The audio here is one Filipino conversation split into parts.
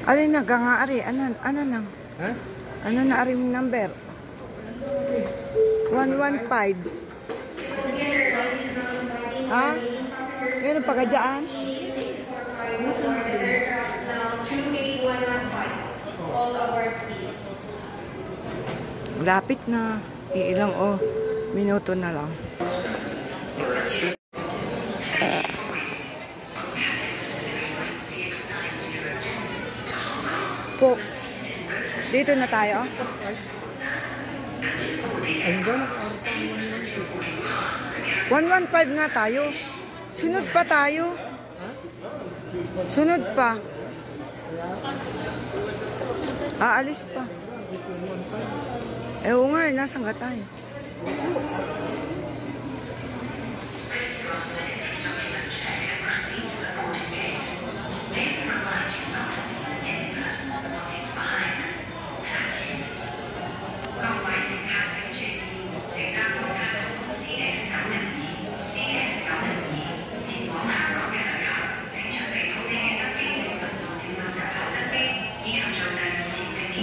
Alin na, ari? Ano na? Ha? Ano na ari yung number? 115. Ha? Meron pa ka dyan? Lapit na. Ilang minuto na lang. Po. Dito na tayo. Hanggang 115 nga tayo. Sunod pa tayo. Sunod pa. Aalis pa. Oo nga, nasaan ka tayo?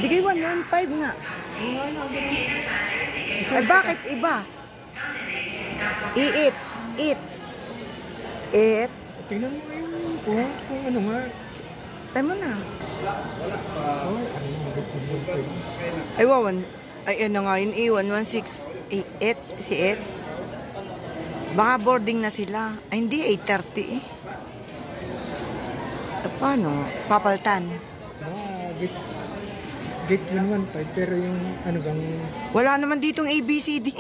Hindi kayo 115 nga. Ay, bakit iba? Eat. tingnan mo yung kung ano nga. Tayo mo na. Oh, Ay, wawan. Ay, ano nga yun, 116. Si 8. Baka boarding na sila. Ay, hindi, 8:30 eh. Paano? Papaltan. Gate 115, pero yung ano bang... Wala naman ditong ABCD.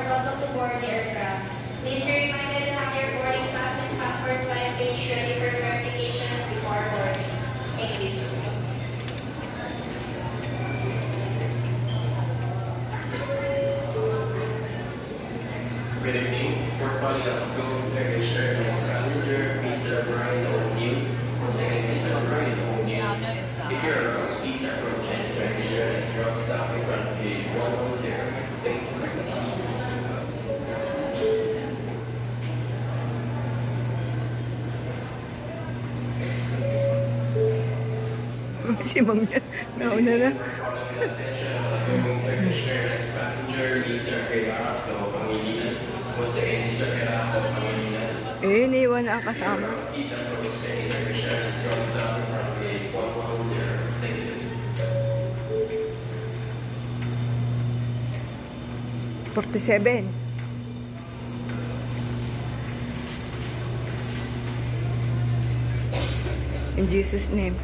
Welcome to board the aircraft. Please be reminded to have your boarding pass and passport via page ready for verification before boarding. Thank you. Good evening. We're calling up to register next passenger, Mr. Brian O'Neill. Once again, Mr. Brian O'Neill. If you're around, please approach and register next route stop in front of gate 110. Thank you very much. Si Mang yan. Nauna na. Register next passenger, Mr. Gerardo Pangilinan. Once again, Mr. Gerardo Pangilinan. Eh, iniwan na ang kasama. Please approach and register next route stop in front of gate 110. Thank you. 47. In Jesus' name.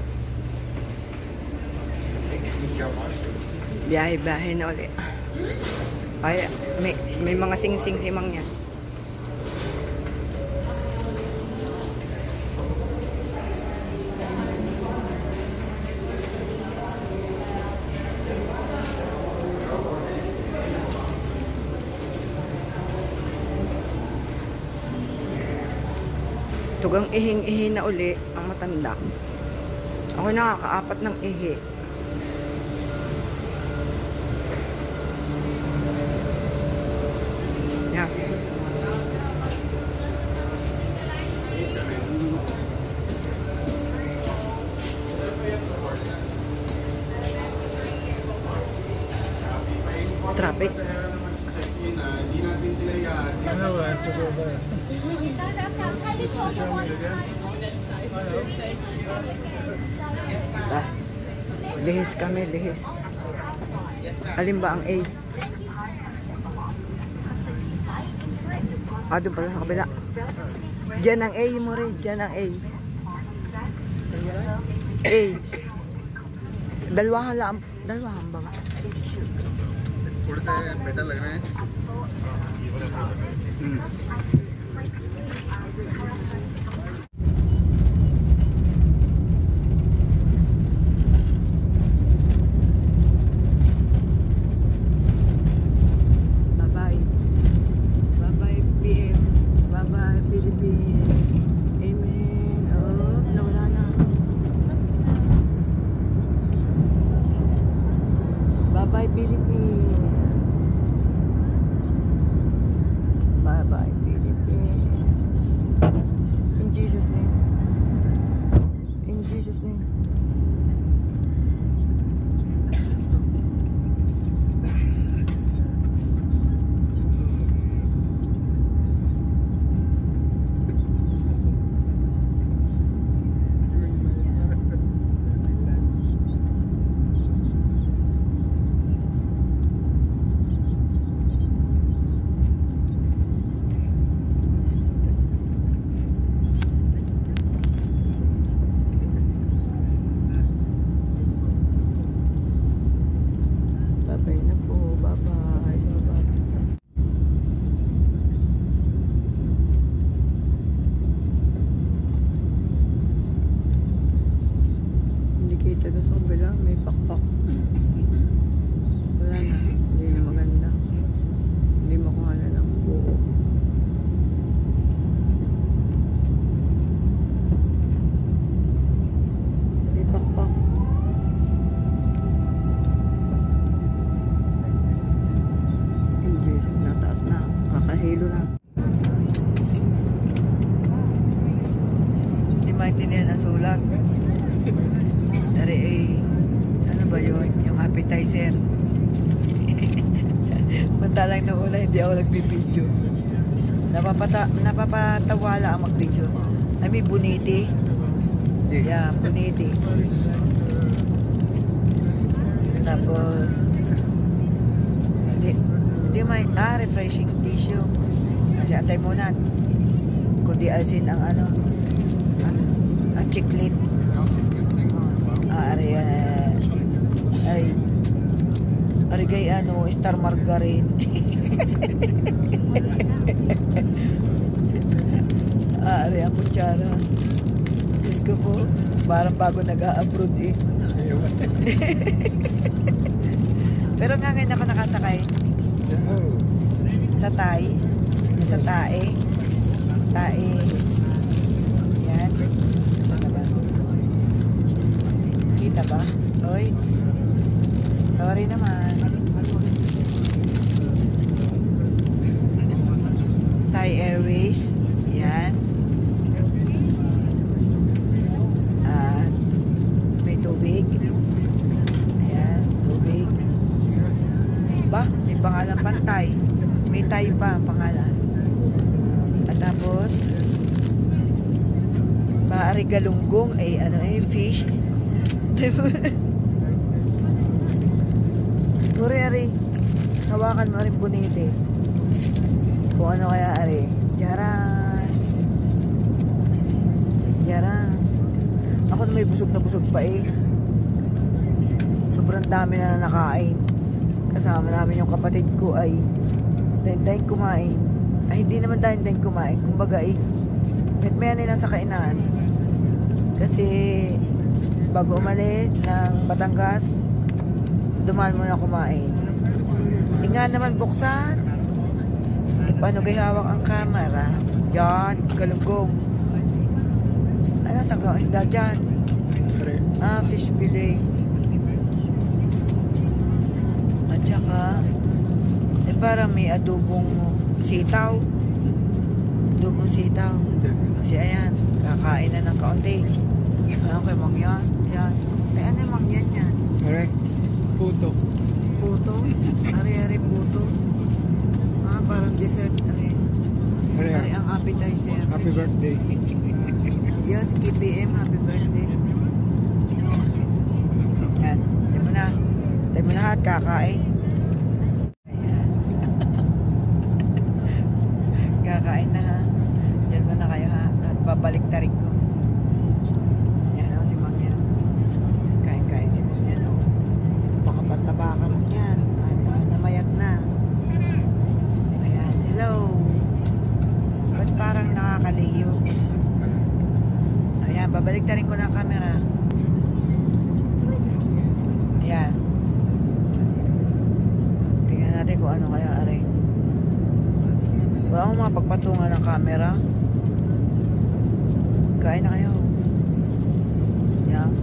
Biyahe-biyahe na ulit. Ay, may mga sing-sing si Mang yan. Tugang ihing-ihi na uli ang matanda. Ako nakakaapat ng ihi. Yan. Traffic. Ano ba? Ito ba? Lihis kami, lihis. Alin ba ang A? Doon pala sa kabila. Diyan ang A mo rin, diyan ang A. A. Dalawahan ba? थोड़े से बेटर लग रहे हैं Bye-bye. Bye-bye, PM. Bye-bye, Philippines. Amen. Oh, nawala na. Bye-bye, Philippines. Bye-bye, Philippines. Bye-bye. Bye-bye. Hindi kita doon sa kabila. May pakpak. Wala na. Hindi na maganda. Hindi makuha na ng buo. May pakpak. Hindi. Nataas na. Kakahilo na. Hindi maintindihan ang sulat. Dari ano ba yun? Yung appetizer. Mantalang nung una hindi ako nagbibideo. Napapatawala ang mag-video. I mean, buniti. Yeah, buniti. Tapos, hindi may, refreshing tissue. Kasi antay muna. Kundi alsin ang ano, ang chiclet. Ari gay ano, star margarine. Ari ang kutsara. Diyos ko po, parang bago nag-a-abroad eh. Pero nga ngayon ako nakasakay sa Thai. Sa Tae. Tae. Yan. Ano ba? Kita ba? Oy. Sorry naman. Thai Airways. Yan. At may tubig. Ayan, tubig. Ba? May pangalan pang Thai. May Thai pa ang pangalan. At tapos maaari galunggong ay ano fish. Ari, hawakan mo rin buniti. Kung ano kaya ari. Jaran. Jaran. Ako na may busog na busog pa eh. Sobrang dami na nakain. Kasama namin yung kapatid ko ay dahin kumain. Ay hindi naman dahin kumain. Kumbaga eh, may nila sa kainan. Kasi bago umalis ng Batangas, dumaan muna kumain. E nga naman buksan. E paano kayo hawak ang camera? Yan, galunggong. Ano, sanggang isda dyan? Fish fillet. At saka, parang may adobong sitaw. Adobong sitaw. Kasi ayan, kakain na ng kaunti. Ano kay Mang yan? Yan. Ay, ano yung Mang yan yan? Correct. Puto. Puto? Ari-ari puto. Parang dessert. Ari ang appetizer. Happy birthday. Yan, si KBM, happy birthday. Yan. Tayo mo na. Tayo mo lahat, kakain. Ayan. Kakain na ha. Diyan mo na kayo ha. At babalik tarik ko. Yan o, si Mang yan. Kain-kain si Mang yan o. Makapatabakan yan. At namayat na. Ayan. Hello. Ba't parang nakakaliyo? Ayan, babalik tarik ko na ang camera. Ayan. Tingnan natin kung ano kaya aray. Wala akong mapagpatungan ng camera. Kain na kayo. Yan.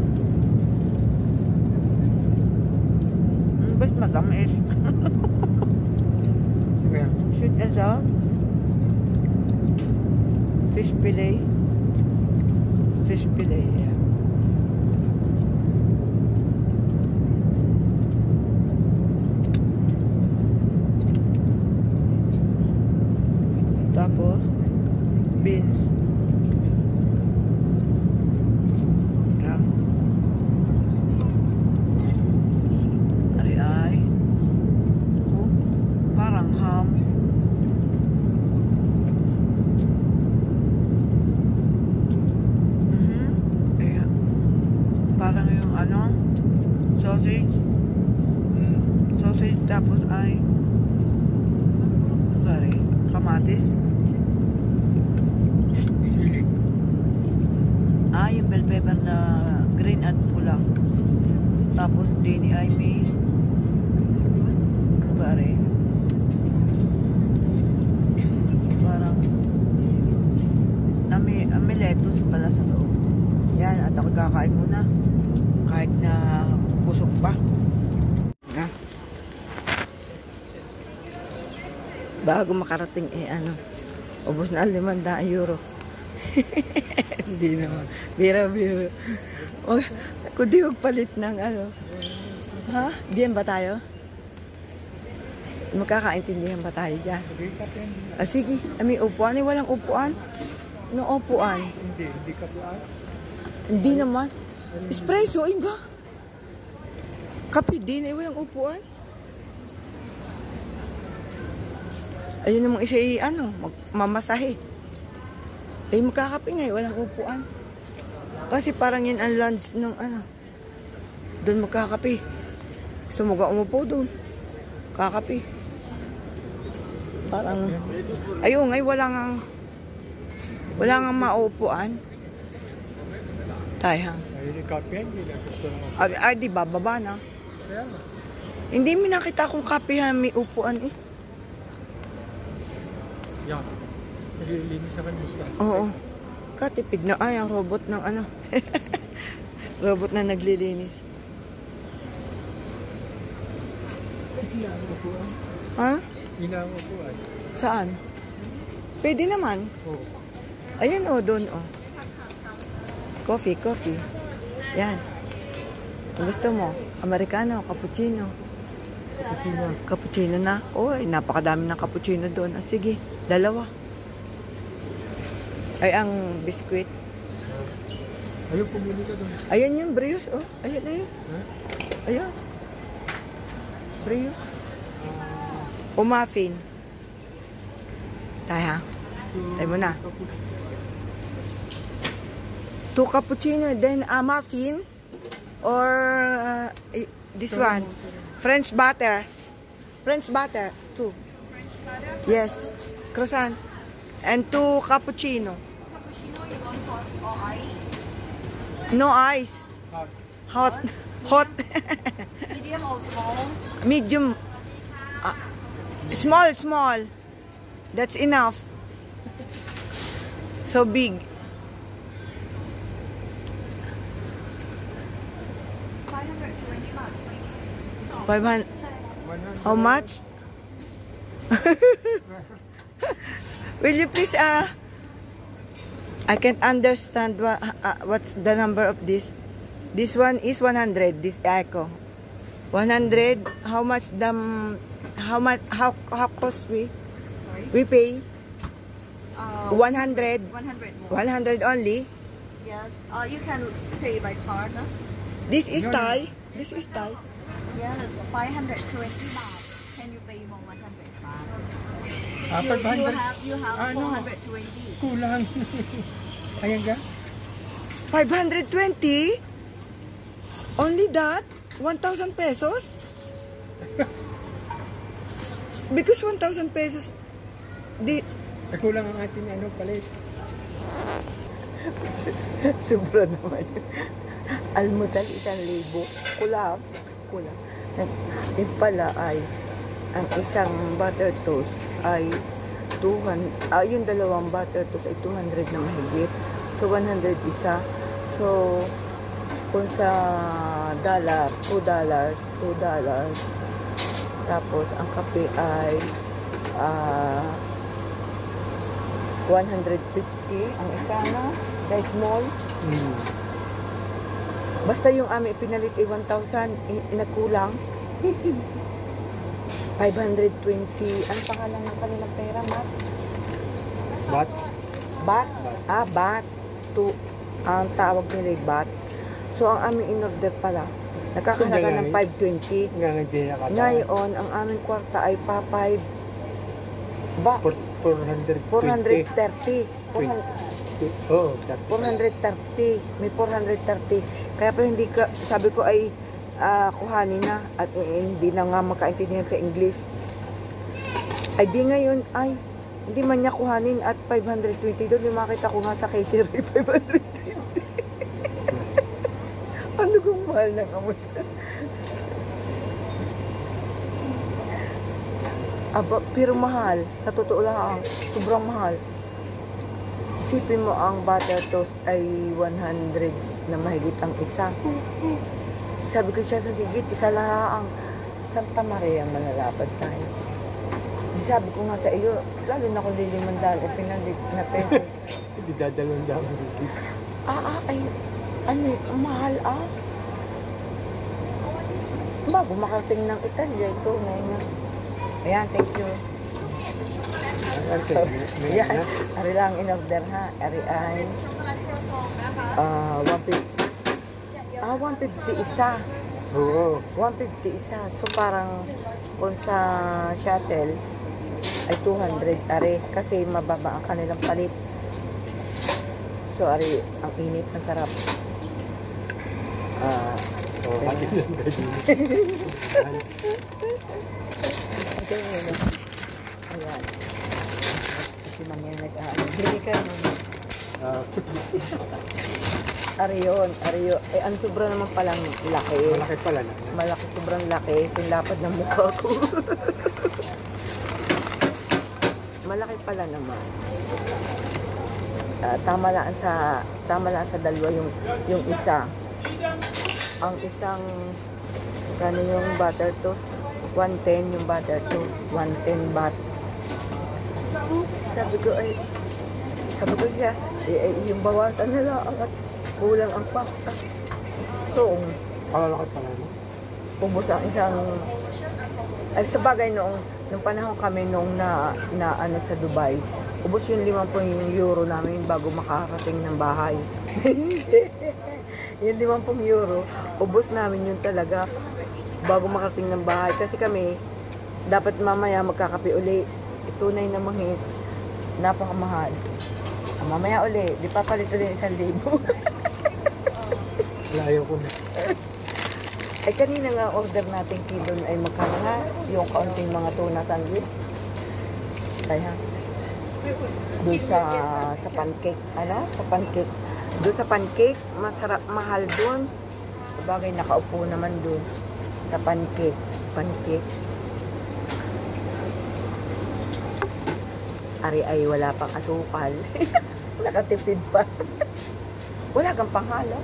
Ba't matamis? Yeah. Sweet and sour. Fish fillet. Fish fillet, yeah. Tapos beans. Yan. Ari-ay. Oh, parang ham. Ayan. sausage, tapos ay sorry, kamatis. Sili. Yung bell pepper na green at pula. Tapos din ay may pare. Parang may lettuce pala sa loob. Yan, at ako kakain muna. Kahit na busog pa. Na. Bago makarating ubos na 500 euro. Hindi naman. Bira-bira. Kundi magpalit ng Ha? Diyan ba tayo? Magkakaintindihan ba tayo dyan? Sige. May upuan. Walang upuan. Anong upuan? Hindi ka po. Hindi naman. Espresso, ayun ka. Kape din, walang upuan. Ayun namang isa mamasahe. Magkakape nga, walang upuan. Kasi parang yun ang lunch ng doon magkakape. Gusto mo ka umupo doon. Kakape. Parang, ayun nga, wala nga maupuan. Tayhang. Ayun, kape, hindi na gusto na. Di ba, baba na. Kaya, Hindi mo nakita kung kapihan may upuan eh. yan. Naglilinis sa kanya siya. Oo. Katipid na ang robot ng robot na naglilinis. Ha? Hinango po ay. Saan? Pwede naman. Oo. Ayan doon Coffee. Yan. Kung gusto mo, Americano, cappuccino. Cappuccino na. Napakadami ng cappuccino doon. Sige, 2. Ay, ang biskuit. Ayun, pumili ka doon. Ayan yung brioche. Ayan. Ha? Ayan. Brioche. O muffin. Tayo. Tayo mo na. 2 cappuccino, then a muffin. Or this one. French butter. 2. Yes. Croissant. And 2 cappuccino. You want hot or ice? No ice. Hot. Medium or small? Medium. Small. That's enough. So big. 500. How much? Will you please I can't understand what's the number of this. This one is 100. This echo 100. How much how cost we pay? 100. 100 more. 100 only. Yes. You can pay by card, no? This is Thai. This is Thai. Yes, 520 baht. Can you pay more 100 baht? You have 420. Kulang. Ayan ka? 520? Only that? 1,000 pesos? Because 1,000 pesos, Kulang ang ating palit. sobra naman. Almusal 1,000. Kulang. Yung pala ay, ang isang butter toast ay 200, yung 2 butter toast ay 200 na mahigit. So, 100 isa. So, kung sa $2. Tapos, ang kape ay 150. Ang isa na, guys, small. Basta yung aming pinalit ay 1,000, nagkulang. 520. Ano pangalan ng kanilang pera, Matt? Bat? Bat? Bat. Ang tawag nila ay bat. So, ang aming in-order pala, nakakalaga ng 520. Ngayon, ang aming kwarta ay 430. 430. May 430. Kaya pa hindi ka, sabi ko ay kuhanin na at hindi na nga makaintindihan sa English. Ay di ngayon ay hindi man niya kuhanin at 520 doon. Yung makita ko nga sa cashier 520. Ano kung mahal ng kamusta? Aba, pero mahal. Sa totoo lang, sobrang mahal. Isipin mo ang butter toast ay 100 na mahigit ang isa. Sabi ko siya sa sigit, isa lang ang Santa Maria malalapad tayo. Di sabi ko nga sa iyo, lalo na kung lilimandaan o pinalit na peso. Hindi dadalawang dami. Ay, ano, mahal Bago makarating ng Italia, ito ngayon. Ayan, thank you. Ayan, ari lang in-order ha. Ari ay 150. 150 isa. Oo. 150 isa. So parang kung sa shuttle ay 200 ari kasi mababa ang kanilang palit. So ari, ang init, ang sarap. Pati lang ganyan. Ayan. Si Mangya hindi ka naman. Ariyon. Eh, ang sobra naman palang laki. Malaki pala na. Malaki, sobrang laki. Sinlapad ng mukha ko. Malaki pala naman. Tama lang sa dalawa yung isa. Ang isang kano yung butter toast 110 yung butter toast 110 baht. Sabi ko siya yung bawasan na lang at kulang ang pasta. So Malaki pala na. ubos ang isang ay sa bagay nung panahon kami nung na ano sa Dubai, ubos yung 50 euro namin bago makarating ng bahay. Yung 50 euro, ubos namin yun talaga bago makarating ng bahay. Kasi kami, dapat mamaya magkakape uli. Tunay na mangit. Napakamahal. Mamaya uli, di papalit uli 1,000. Layo ko na. Ay kanina nga order natin kilo ay magkano nga yung kaunting mga tuna sandwich. Kaya doon sa pancake, sa pancake. Doon sa pancake, masarap, mahal doon. Sabagay, nakaupo naman doon sa pancake. Ari ay wala pang asukal. Nakatipid pa. Wala kang panghalo.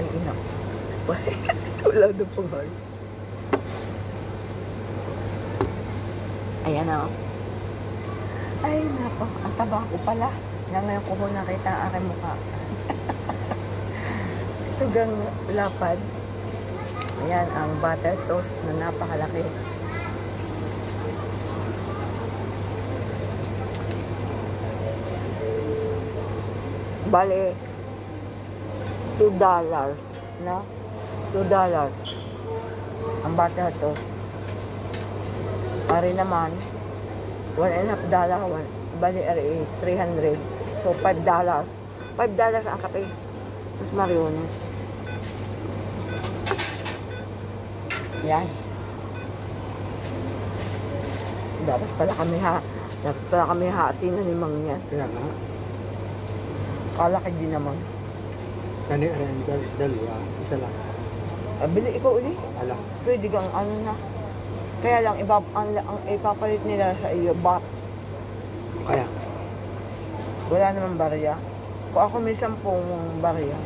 Ay, ina. Wala na panghalo. Ayan o. Ay, ang taba ko pala. Na ngayon ko nakita ang aking mukha. Ito gang lapad. Ayan, ang butter toast na napakalaki. Bale, $2 na? $2 ang butter toast. Ari naman, $1.5. Bale, ari 300. So, $5. $5 ang kape. Mas mariones. Yan. Dapat pala kami hati na ni Mang yan. Kaya nga. Kalaki din naman. Sana yung dalawa. Isa lang. Bili ikaw uli. Ala. Pwede kang ano na. Kaya lang, ang ipapalit nila sa iyo, baht. Kaya. Wala naman barya. Kung ako may 10 barya.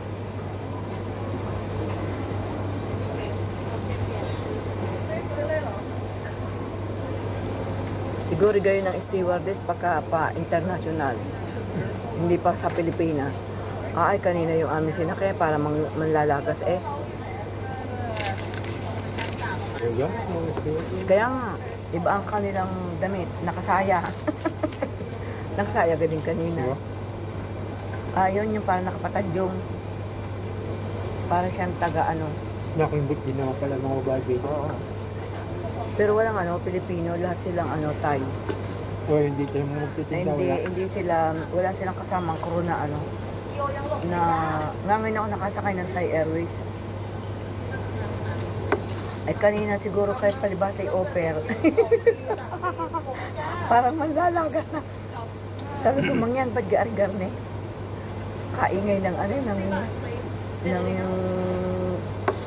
Siguro gayon ng stewardess pagka pa international. Hindi pa sa Pilipinas. Ay, kanina yung aming sinakay para manlalagas eh. Kaya? Kaya nga, iba ang kanilang damit. Nakasaya. Nakasaya ka din kanina. Yun yung parang nakapatad yung para siyang taga ano. Nakalambot din naman pala mga bagay. Oo. Pero walang Pilipino, lahat silang Thai. O hindi tayo magtitinda wala. Hindi wala silang kasamang crew na na ngayon ako nakasakay ng Thai Airways. Ay kanina siguro kayo palibasay offer. Parang manlalagas na. Sabi ko, mangyan, ba't gaar-garne? Kaingay ng ano, ng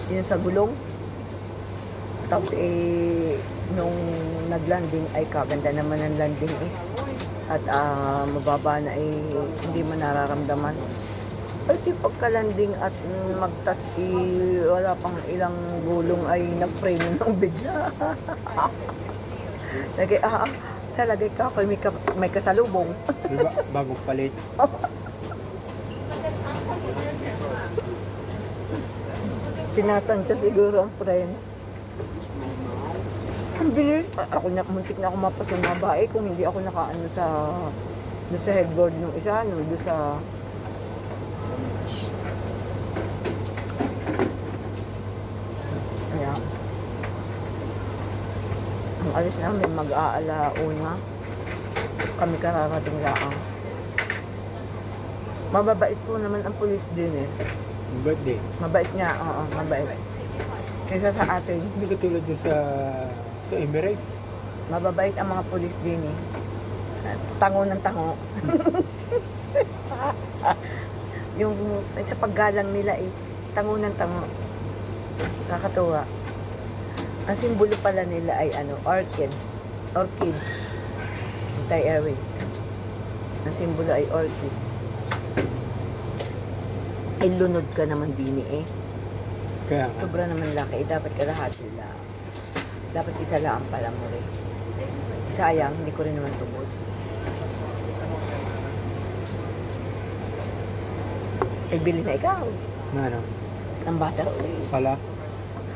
yun sa gulong. Tapos nung naglanding, ay kaganda naman ang landing eh. At mababa na hindi mo nararamdaman. Ay di pagka-landing at mag-touch wala pang ilang gulong ay nag-frame ng bigla. Lagay, sa lagay ka ako may kasalubong. Diba, bagong palit. Tinatansya siguro ang friend. Ang bilis. Muntik na ako mapasa ng babae kung hindi ako nakaano sa headboard ng isa, doon sa... Kaya, ang alis namin mag-aalauna. Kami kararating laang. Mababait po naman ang pulis din eh. Birthday. Mabait niya, oo, mabait. Kaysa sa atin, Hindi ka tulad din sa Emirates. mababait ang mga pulis din eh. Tango ng tango. Yung sa paggalang nila eh, tango ng tango. Nakakatuwa. Ang simbolo pala nila ay orchid. Orchid. Thai Airways. Ang simbolo ay orchid. Ay lunod ka naman din eh. Kaya nga. Sobra naman laki. Dapat kalahati lang. Dapat isa lang pala mo rin. Sayang, hindi ko rin naman tubos. Ay, bili na ikaw. Ano? Ng butter ulit. Pala?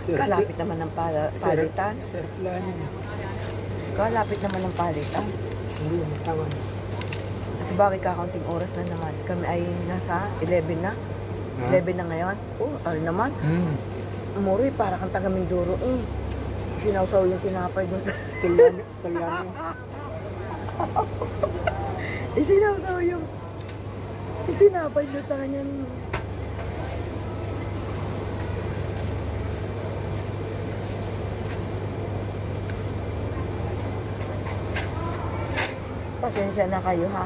Kalapit naman ng palitan. Sir, planin. Kalapit naman ng palitan. Hindi mo tama. Kasi bakit kakaunting oras na naman? Kami ay nasa 11 na. 11 na ngayon. Oh, naman. Umuroy, para kang taga Mindoro. Sinawsaw yung tinapay dun sa... Italiano. Sinawsaw yung tinapay dun sa kanyang... Pasensya na kayo ha.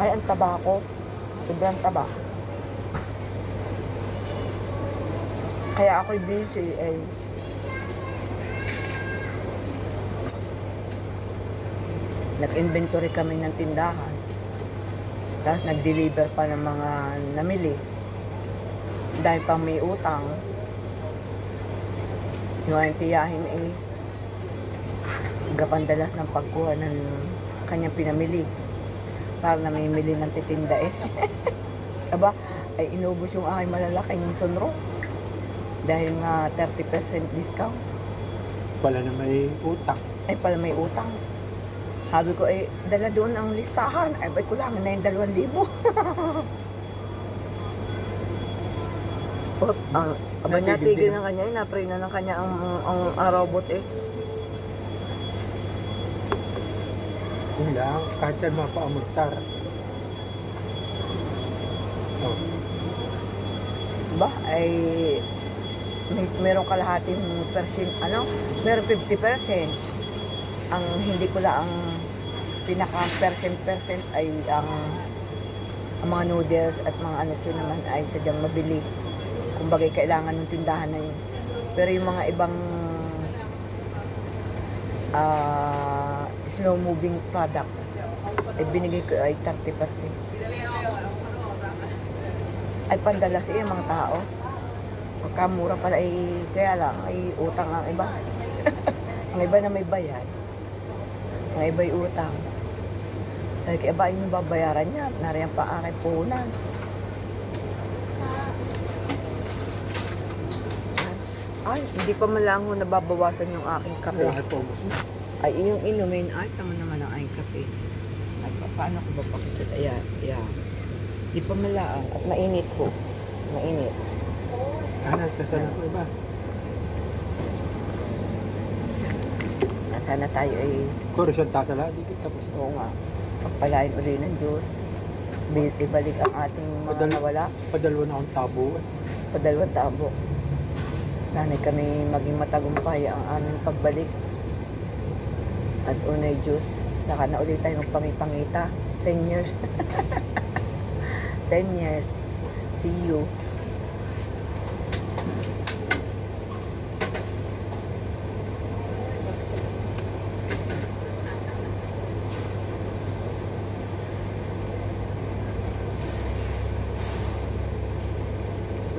Ay, ang taba ko. Sobrang taba. Kaya ako'y busy eh. Nag-inventory kami ng tindahan. Tapos nag-deliver pa ng mga namili. Dahil pang may utang. Yung tiyahin eh. Gapandalas ng pagkuha ng kanyang pinamili. Para namimili ng titinda eh. Aba, ay inubos yung aking malalaking sunro. Dahil nga 30% discount. Pala na may utang. Ay pala may utang. Sabi ko, dala doon ang listahan. Ay, ba't kulangan na yung 2,000? Aba, natigil ng kanya, napray na ng kanya ang robot eh. Yun lang, kahit saan mapaamagtar. Oh. Ba, ay meron kalahating percent, meron 50%. Ang hindi ko lang ang pinaka percent ay ang mga noodles at mga naman ay sadyang mabili. Kumbaga kailangan ng tindahan na yun. Pero yung mga ibang slow moving product ay binigay ko ay 30%. Ay pandalas yung mga tao. Pagkamura pala ay kaya lang ay utang ang iba. Ang iba na may bayad. Ang iba ay utang. Dahil kaya ba yung babayaran niya? Nariyan pa aking punan. Ay, hindi pa malango nababawasan yung aking kape. Kaya paubos mo. Ay, yung inumin, ay, tama naman ang aking kape. At paano ko ba pakita? Ayan, ayan. Di pa malaang at mainit ho. Mainit. Ano, kasana ko iba. Sana tayo ay, Kuro siyang tasa lahat dito. Tapos, oo nga, pagpalain uli ng Diyos. Ibalik ang ating mga nawala. Padalwa na akong tabo. Padalawang tabo. Sana kami maging matagumpay ang aming pagbalik. At unay Diyos, saka na ulit tayo magpangipangita. 10 years. 10 years. See you.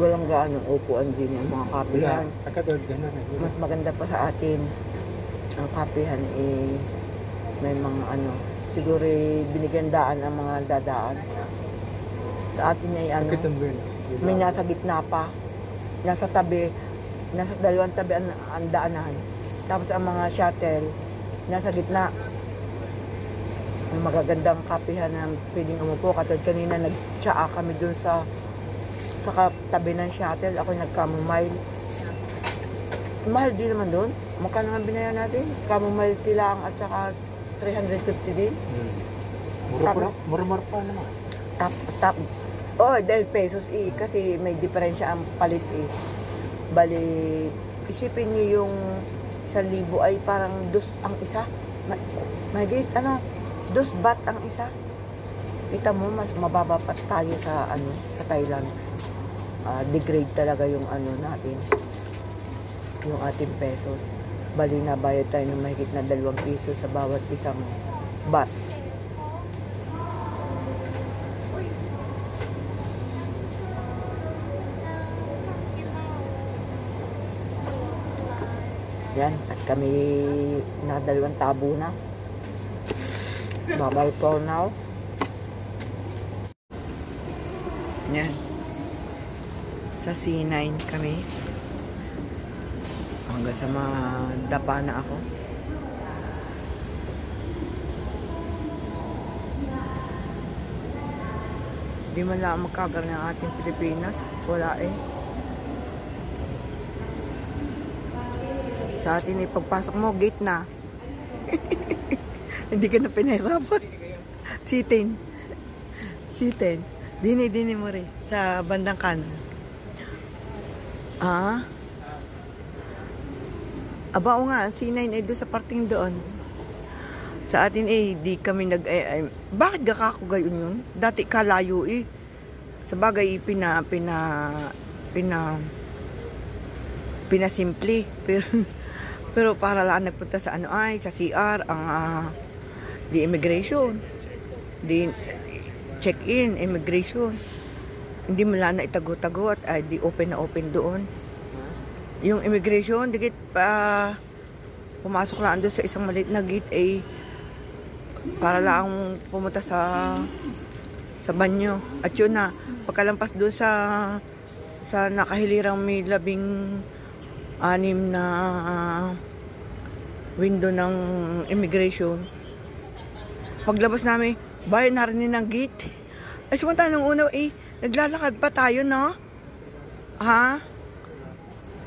Walang gaanong upuan din ang mga kapihan. Katulad gano'n eh. Mas maganda pa sa atin ang kapihan may mga siguro binigyan daan ang mga dadaan. Sa atin ay may nasa gitna pa, nasa tabi, nasa dalawang tabi ang daanan. Tapos ang mga shuttle nasa gitna. Ang magagandang kapihan na pwedeng umupo. Katulad kanina nag-tsaa kami dun sa tabi ng shuttle. Ako nag-camomile. Mahal din naman doon. Magkano nga binayan natin? Camomile tilang at saka 350 din. Mura-mura pa naman. Tap. Oh, dahil pesos kasi may diferensya ang palit Bali, isipin niyo yung 1,000 ay parang dos ang isa. Mahigit, 2 baht ang isa. Kita mo, mas mababa pa tayo sa Thailand. Degrade talaga yung natin. Yung ating pesos. Bali na bayad tayo ng mahigit na 2 piso sa bawat isang baht. Yan, at kami na 2 tabo na. Bye-bye for now. Yan. Sa C9 kami. Hanggang sa madapa na ako. Di man lang magkagar ng ating Pilipinas. Wala Sa atin pagpasok mo, gate na. Hindi ka na pinahirapan. C10. Dini mo rin. Sa bandang kanan. Aba o nga, C9 ay doon sa parting doon. Sa atin di kami bakit gakako gayon yun? Dati kalayo Sa bagay, pinasimple. Pero para lang nagpunta sa sa CR, di immigration. Di check-in, immigration. Hindi mo lang na itago-tago at di open na open doon. Yung immigration, dikit pa pumasok lang doon sa isang maliit na gate para lang pumunta sa banyo. At yun na, pagkalampas doon sa nakahilirang may 16 na window ng immigration. Paglabas namin, bayan narinig ng gate. Ay, sumunta nung una, naglalakad pa tayo, no?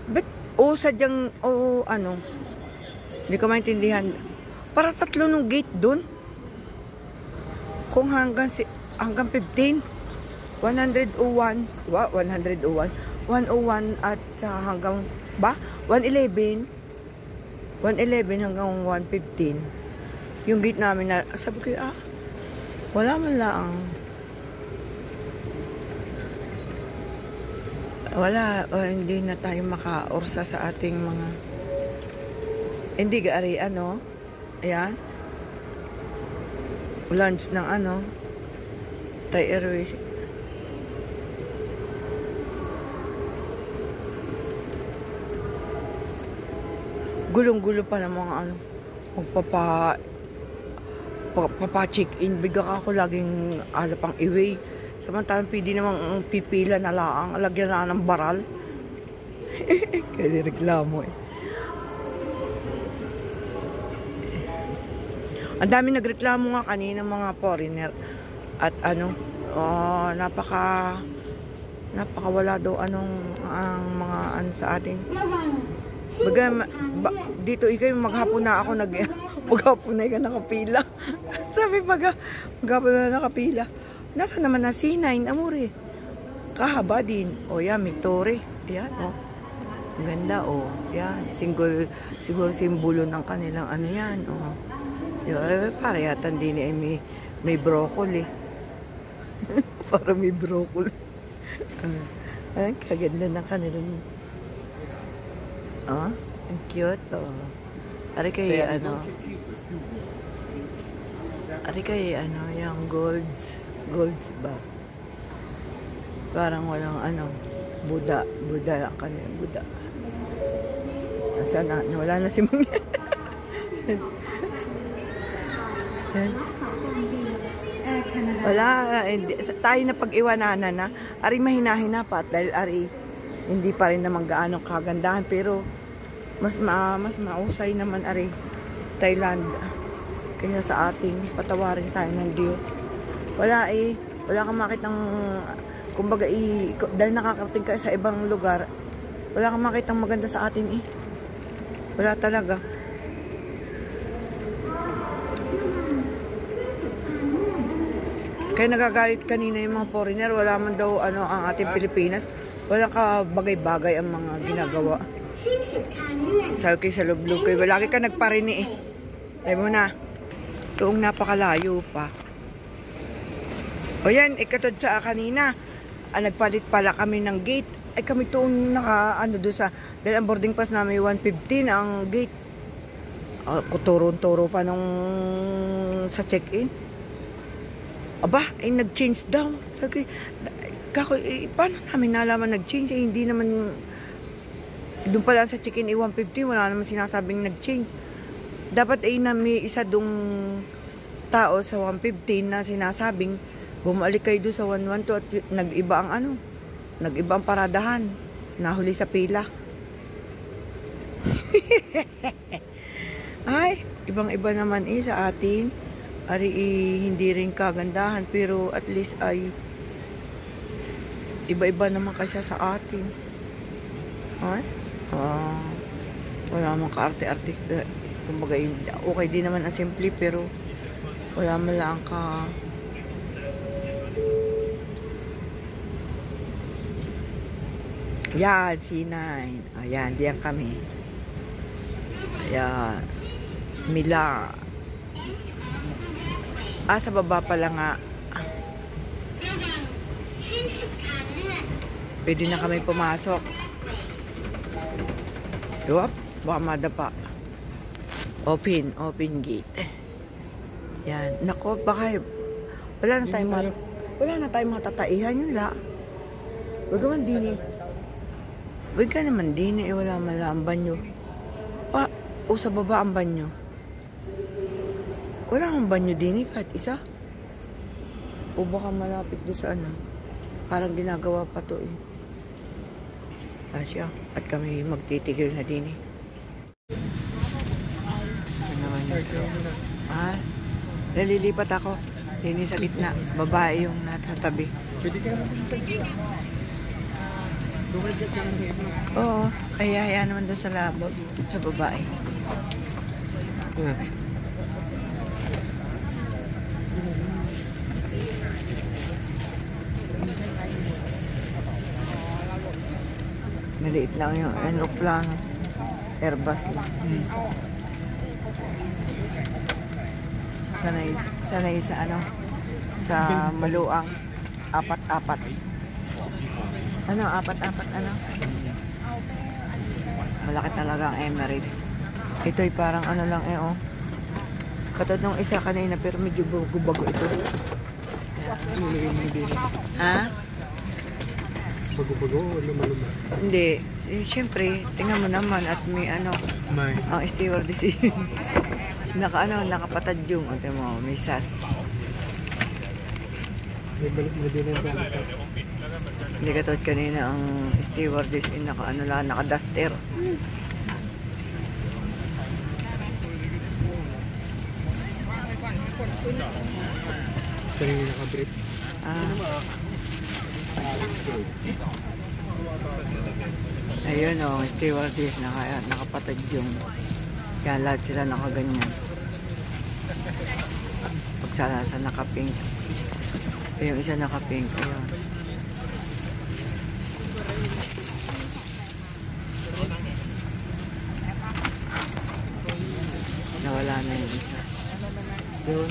But, sadyang, hindi ko maintindihan. Para 3 nung gate dun. Kung hanggang 15, 101, 101 at hanggang 111 hanggang 115 yung gate namin na sabi ko wala man lang hindi na tayo makaorsa sa ating mga hindi gaari ayan lunch ng Thai Airways. Gulong-gulo pa ng mga magpapa-check-in. Bigla ka ako laging pang iway. Samantalang pwede namang pipila na lang. Lagyan na ng baral. Kaya reklamo Ang dami nagreklamo nga kanina mga foreigner. At napakawala daw ang mga sa ating dito maghapon na ako maghapon na nakapila. Sabi maghapon na nakapila. Nasa naman na C9 amore. Kahaba din. Yan, may tore. Ayan, Ang ganda, oh. Yan. Siguro simbolo ng kanilang ano yan, oh. Para yata din ay may broccoli. Para may broccoli. Ang kaganda ng kanilang. Oh, ang cute, oh. Ari kay ano. Ari kay ano, yung golds ba? Parang walang ano, Buddha lang kanilang Buddha. Nasaan na? Nawala na si Mangyan. Wala, hindi, tayo na pag-iwananan na. Ari mahina-hina pa dahil ari hindi pa rin naman gaano kagandahan, pero mas mausay naman ari Thailand. Kaya sa ating patawarin tayo ng Diyos. Wala kang makitang, kumbaga dahil nakakarating ka sa ibang lugar, wala kang makitang maganda sa atin eh. Wala talaga. Kaya nagagalit kanina yung mga foreigner, wala man daw ang ating Pilipinas. Wala ka bagay-bagay ang mga ginagawa. Sabi sa loob-loob kayo, lagi ka nagparini eh. Tayo mo na. Tuong napakalayo pa. O yan, katod sa kanina, nagpalit pala kami ng gate. Ay kami tuong doon sa, dahil ang boarding pass namin 115 ang gate. Kuturo-turo pa nung sa check-in. Aba, ay nag-change daw. Sabi, paano namin nalaman nag-change? Hindi naman, doon pala sa check-in 150, wala naman sinasabing nag-change. Dapat may isa dong tao sa 115 na sinasabing, bumalik kayo doon sa 112 at nag-iba ang paradahan. Nahuli sa pila. Ay, ibang-iba naman sa atin. Ari hindi rin kagandahan, pero at least ay iba-iba naman kasi sa atin. Ay? Wala mang kaarte-arte. Kumbaga, okay din naman ang simple, pero wala man lang ka. Yan, C9. Ayan, diyan kami. Ayan. Mila. Sa baba pala nga. Pwede na kami pumasok. Yup, baka madapa. Open gate. Yan. Nako, baka wala na tayong matataihan yun la. Huwag naman din eh. Huwag ka naman din eh. Wala mala ang banyo. O sa baba ang banyo. Wala kang banyo din eh, kahit isa. O baka malapit doon sa ano. Parang ginagawa pa to eh. Asya. At kami magtitigil na din eh. Ano naman ito? Nalilipat ako. Din sa gitna. Babae yung natatabi. Pwede ka naman sa gitna. Oo. Kaya naman doon sa labog. Sa babae. Maliit lang yung aeroplano. Airbus lang. Sanay sa ano? Sa Maluang. Apat-apat. Ano? Apat-apat ano? Malaki talaga ang Emirates. Ito'y parang ano lang eh oh. Katod nung isa kanina pero medyo bago ito. Ha? Bago-bago o luma-luma? Hindi. Siyempre, tingnan mo naman at may ano. May. Ang stewardess nakapatad yung mo, may sas. May balik mo din ang balik. Hindi katod kanina ang stewardess naka-duster. Kanina naka-brief. Ayun o, stewardess nakapatad yung kaya lahat sila nakaganyan pag sa naka-pink yung isa naka-pink ayun Nawala na yung isa. Yun.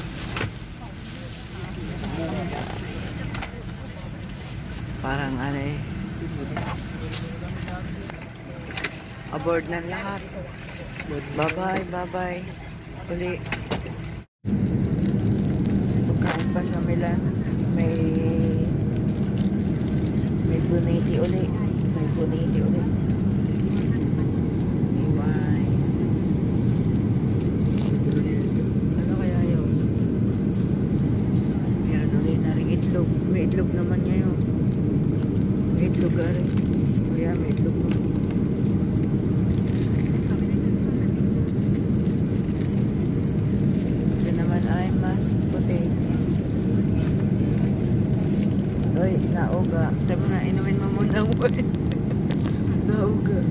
Parang ano eh. Aboard na lahat. Bye-bye, bye-bye. Uli. Pagkain pa sa Milan. May buniti uli. May buniti uli. May wine. Ano kaya yun? Meron uli na rin itlog. May itlog naman niya yun. May itlog rin. Kaya may itlog naman. Ito naman ay mas potato. Oy, nauga. Tama na, inumin mo muna ang wine. Nauga.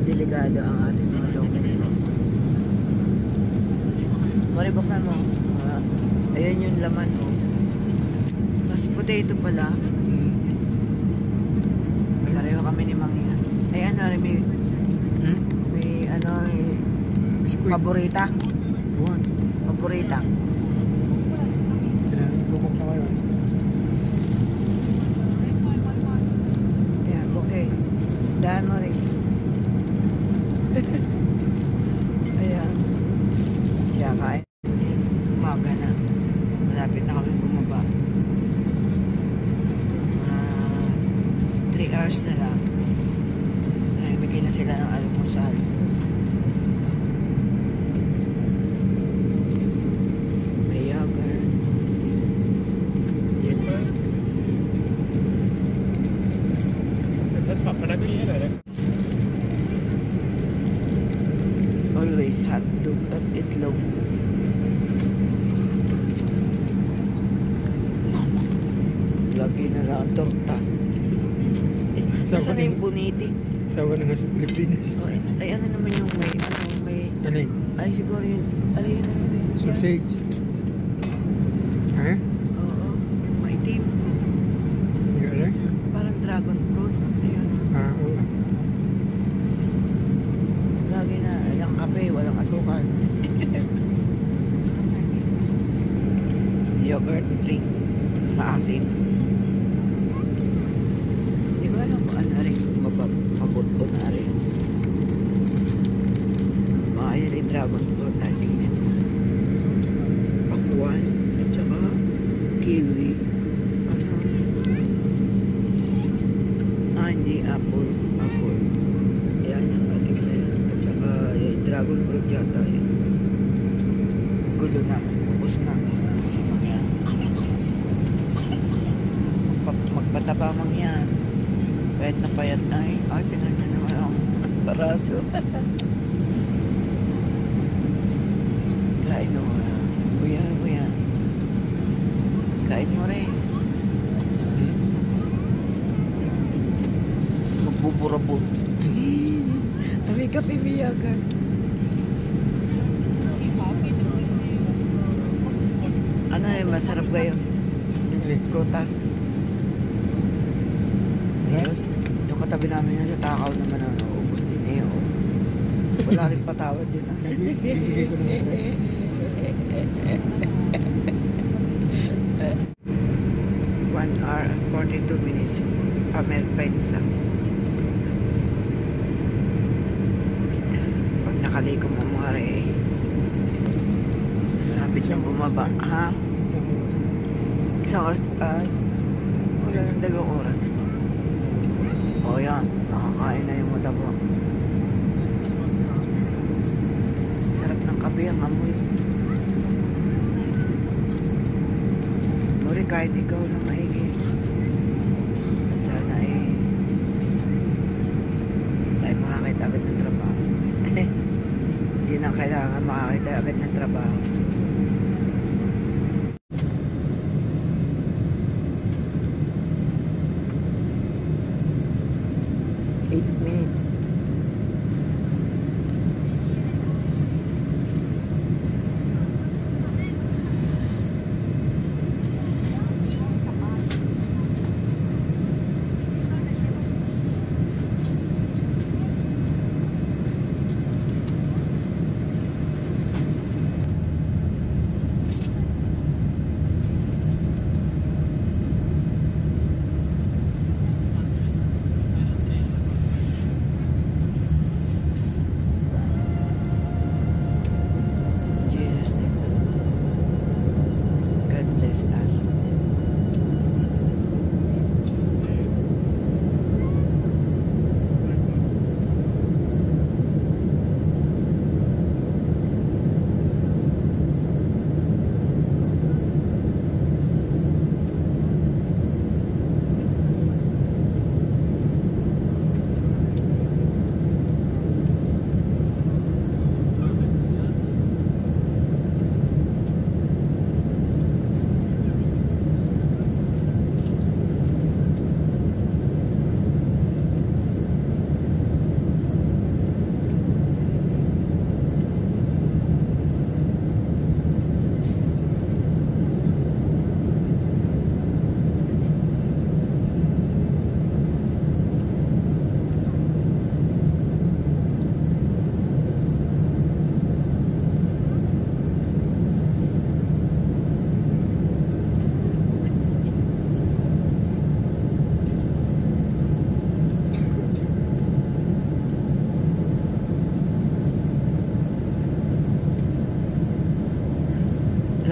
Delikado ang ating mga dokumento. Mari, buksan mo. Ayan yung laman mo. Mas potato pala. Pareho kami ni Mangingan. Ay, ano rin, may ano, paborita. Buwan. Paborita. Bumok na kayo. Ayan, buksin. Daan mo rin. Ayan. Siya kain. Umaga na. Malapit na kami bumaba. 3 hours na lang. Naibigay na sila ng almusal. May yogurt. Yan. Always hotdog at itlog. Lagi na lang ang torta. Saan na yung buniti? Sawa na nga sa Pilipinas. Oh, ay ano naman yung may... Ano yun? Ay siguro yun. Ano yun? Sausage. Ha? Oo. Yung maitim. Hindi ka alam? Parang dragon fruit. Ayan. Oo. Lagi na. Yung kape. Walang asukal. Yogurt drink. Maasim. Hindi ko alam kung ano rin. Mapapabot ko na rin. Ayun yung dragon fruit. I think nito. Pakwan. At saka kiwi. Ano? Hindi. Apple. Apple. Yan yung ating na yan. At saka yung dragon fruit yata yun. Gulo na. Ubus na. Simang yan. Magpatabamang yan. Payat na payat na eh. Ay, pinagyan naman ang baraso. Kain mo. Kuya. Kain mo rin. Magbuburabot. May kape biyagan. Ano eh, masarap kayo? Prutas. Ayos. Yung katabi namin yun sa takaw naman, ubos din eh. Oh. Wala rin patawad din. Bibigay ko naman. 1 hour and 42 minutes. Amerpensa. Pag nakalikom mo mga rin, malapit siyang bumaba. Ha? Isang oras. Wala nang dagang oras. O yan, nakakain na yung mataba. Sarap ng kape ang amoy. Mori, kahit ikaw na maigi. Sana eh tayo makakita agad ng trabaho. Hindi na kailangan makakita agad ng trabaho. Minutes.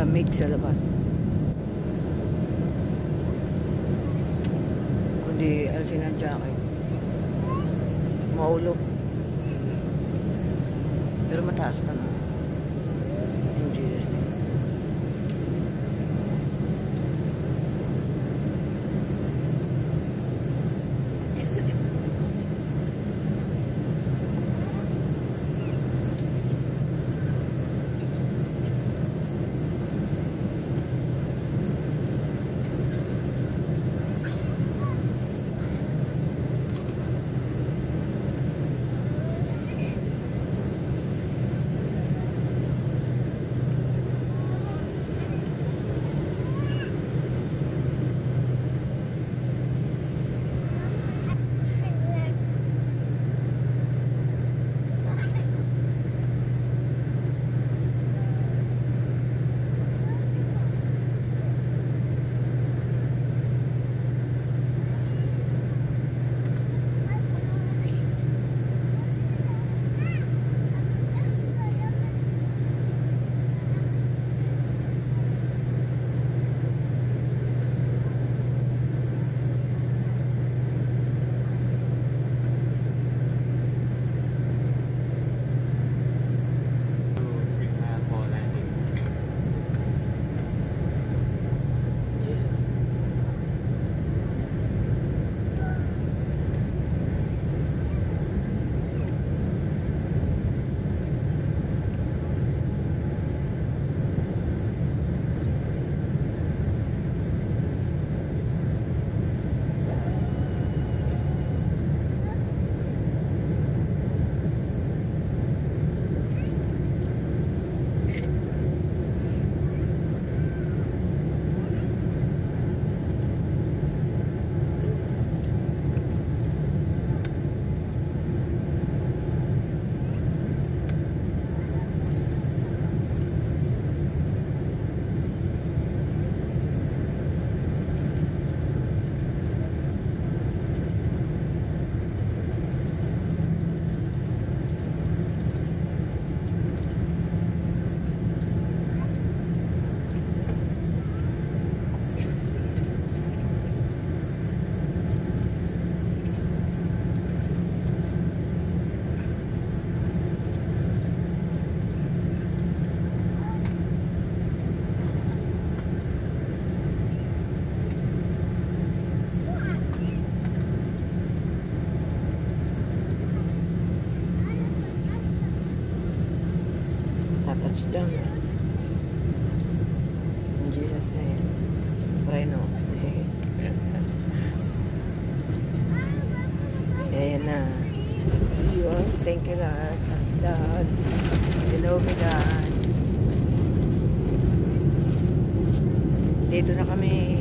Lamig sa labas. Kundi alsin ang jacket. Maulog. Pero mataas pa na. In Jesus name. Jesus. Touchdown. In Jesus' name. Pray no. Ayan na. Yun. Thank you, Lord. Touchdown. Hello, my God. Dito na kami.